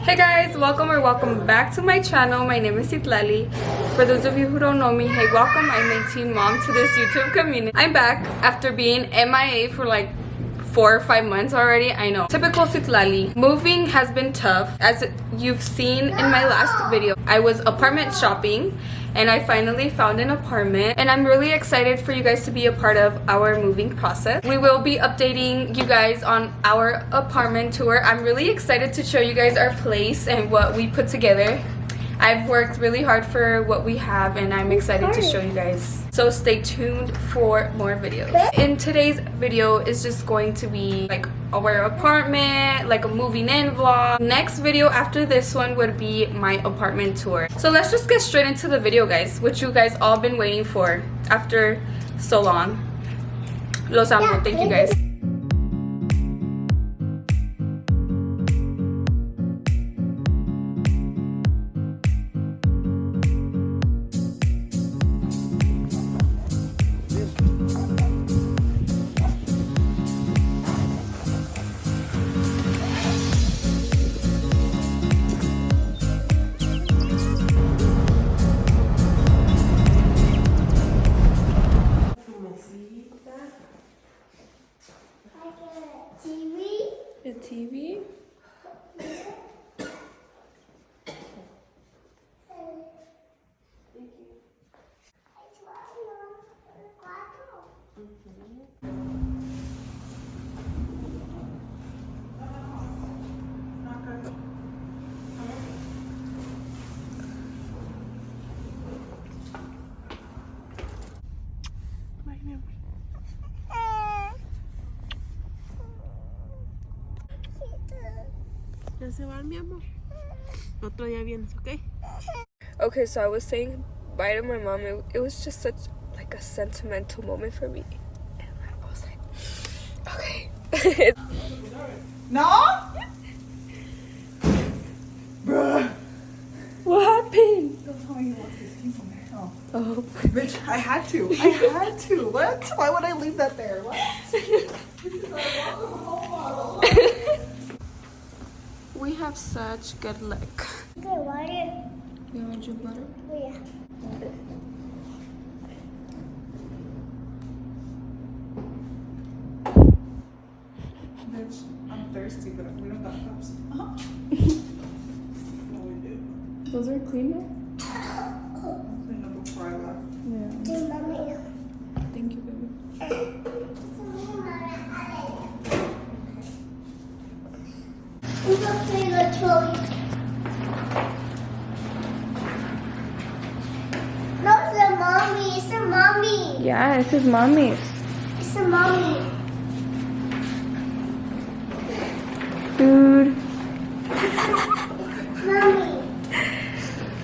Hey guys, welcome back to my channel. My name is Citlali. For those of you who don't know me, hey, welcome. I'm a teen mom to this YouTube community. I'm back after being MIA for like 4 or 5 months already. I know, typical Citlali. Moving has been tough, as you've seen in my last video. I was apartment shopping and I finally found an apartment, and I'm really excited for you guys to be a part of our moving process. We will be updating you guys on our apartment tour. I'm really excited to show you guys our place and what we put together. I've worked really hard for what we have, and I'm excited to show you guys. So stay tuned for more videos. In today's video is just going to be like our apartment, like a moving in vlog. Next video after this one would be my apartment tour. So let's just get straight into the video, guys, which you guys all been waiting for after so long. Los amo. Thank you guys. The TV. Ya se van, mi amor. Otro día vienes, ¿ok? Okay, so I was saying bye to my mom. It was just such like a sentimental moment for me, and I was like, okay. No? Bruh. What happened? Don't tell me you left this came from there. Oh. Oh. Bitch, I had to. I had to. What? Why would I leave that there? What? We have such good luck. Okay, water. You want your butter? Yeah. Bitch, I'm thirsty, but we don't got cups. No, we do. Those are cleaner? Clean up before I left. Yeah. Do mommy. Thank you, baby. We go play the toys. No, it's a mommy. It's a mommy. Yeah, this is mommy's. It's a mommy. Dude. Mommy.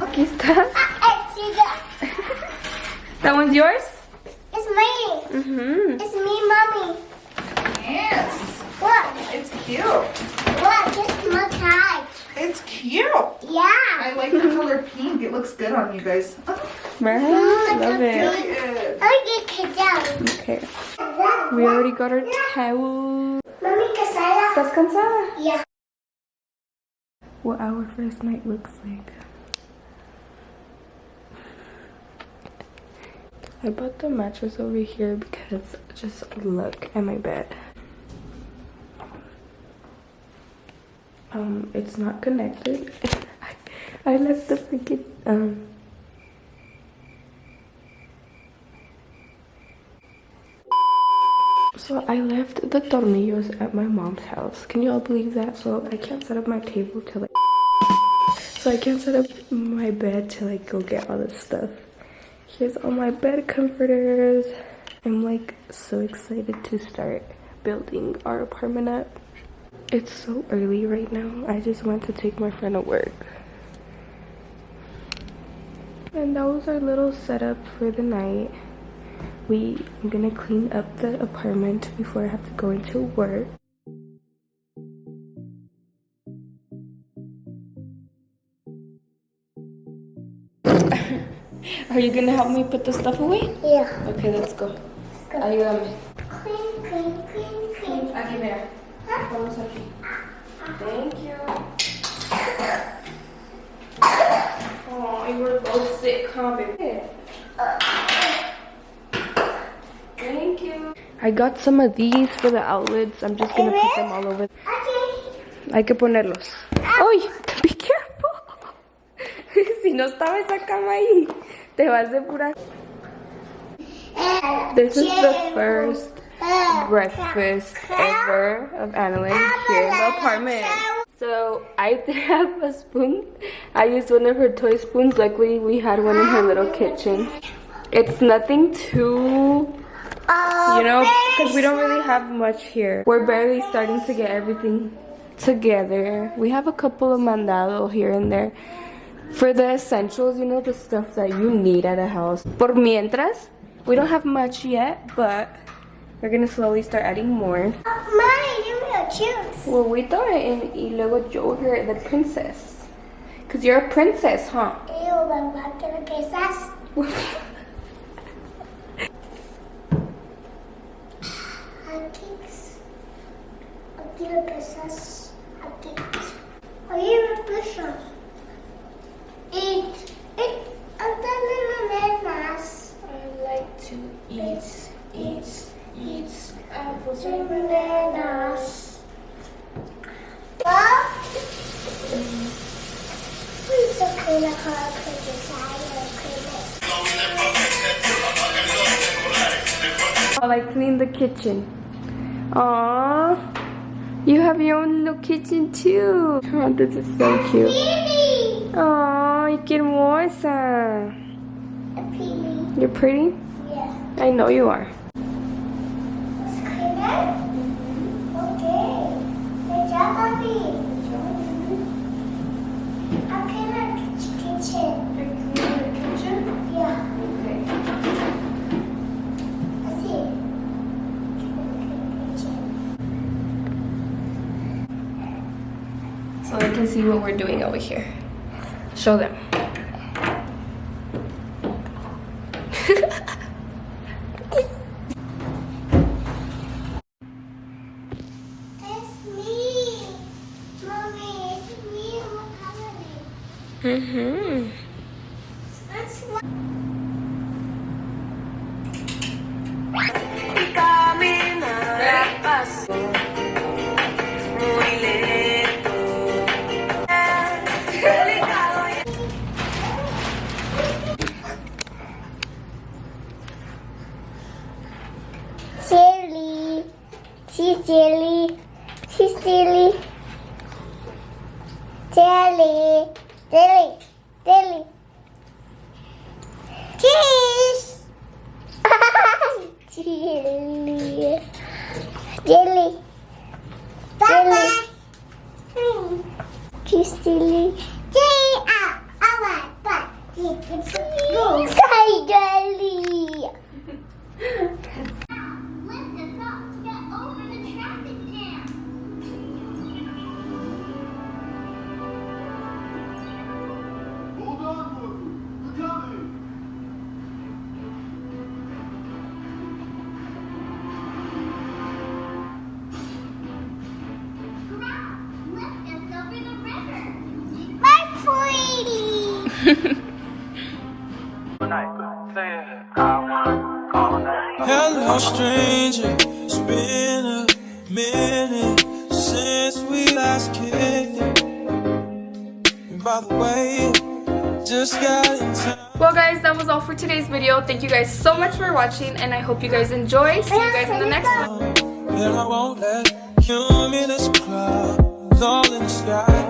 Aquí está. See that? That one's yours? It's me. Mm-hmm. It's me, mommy. Yes. What? It's cute. What? It's my tag. It's cute. Yeah. I like the color pink. It looks good on you guys. Right? Love it. Really good. I get it down. Okay. We already got our towel. Mommy, casada. ¿Estás cansada? Yeah. What our first night looks like. I bought the mattress over here because just look at my bed. It's not connected. I left the freaking So I left the tornillos at my mom's house. Can you all believe that? So I can't set up my table to like so I can't set up my bed to like go get all this stuff. Here's all my bed comforters. I'm like so excited to start building our apartment up. It's so early right now. I just went to take my friend to work. And that was our little setup for the night. I'm gonna clean up the apartment before I have to go into work. Are you gonna help me put the stuff away? Yeah. Okay, let's go. Ayúdame. Clean, clean, clean, clean. Aquí, mira. Vamos aquí. Thank you. come, baby. Thank you. I got some of these for the outlets. I'm just gonna put them all over. Hay que ponerlos. ¡Ay! Be careful. Si no estaba esa cama ahí, te vas de pura. This is the first breakfast ever of Annalyn here in the apartment. So I didn't have a spoon. I used one of her toy spoons. Luckily, we had one in her little kitchen. It's nothing too, you know, because we don't really have much here. We're barely starting to get everything together. We have a couple of mandado here and there for the essentials, you know, the stuff that you need at a house. Por mientras, we don't have much yet, but we're gonna slowly start adding more. Mommy, you will choose. Well, we throw it in y luego yo her the princess. Cause you're a princess, huh? Ew, mamá, que le pesas. Cakes. Aquí le pesas. Aquí. Oye, me pesas. Eat. Hasta little nenas. I like to eat apples and bananas. Well, please don't clean up how I put this I like clean the kitchen. Aww, you have your own little kitchen too. Oh, this is so cute. Aww, qué hermosa. You're pretty? Yeah. I know you are. Let's clean it. Okay. Good job, Bobby. I'll clean the kitchen. Yeah. Let's see. So they can see what we're doing over here. Show them. It's me. Mommy, it's me and my family. That's what. Silly. She's silly. She's silly. Jelly. Jelly. Jelly. Cheese. Jelly. Jelly. Jelly. She's silly. Jelly. Hi, Jelly. Hello, stranger. It's been a minute since we last kicked it. And by the way, just got in time. Well guys, that was all for today's video. Thank you guys so much for watching and I hope you guys enjoy. See you guys in the next one. And I won't let cumulus clouds all in the sky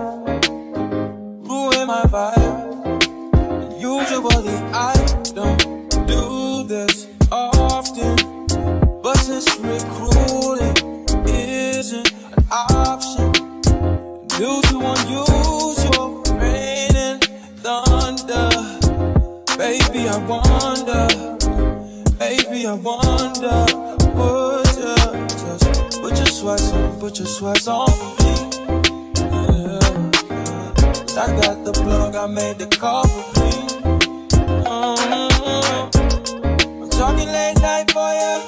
ruin my vibe. Usually I don't do this often, but since recruiting isn't an option due to unusual rain and thunder, baby I wonder, would you put your sweats on for me? I got the plug, I made the call for me. I'm talking late night for ya.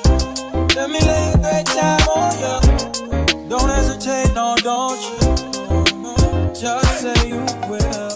Let me lay a great time on ya. Don't hesitate, no, don't you? Just say you will.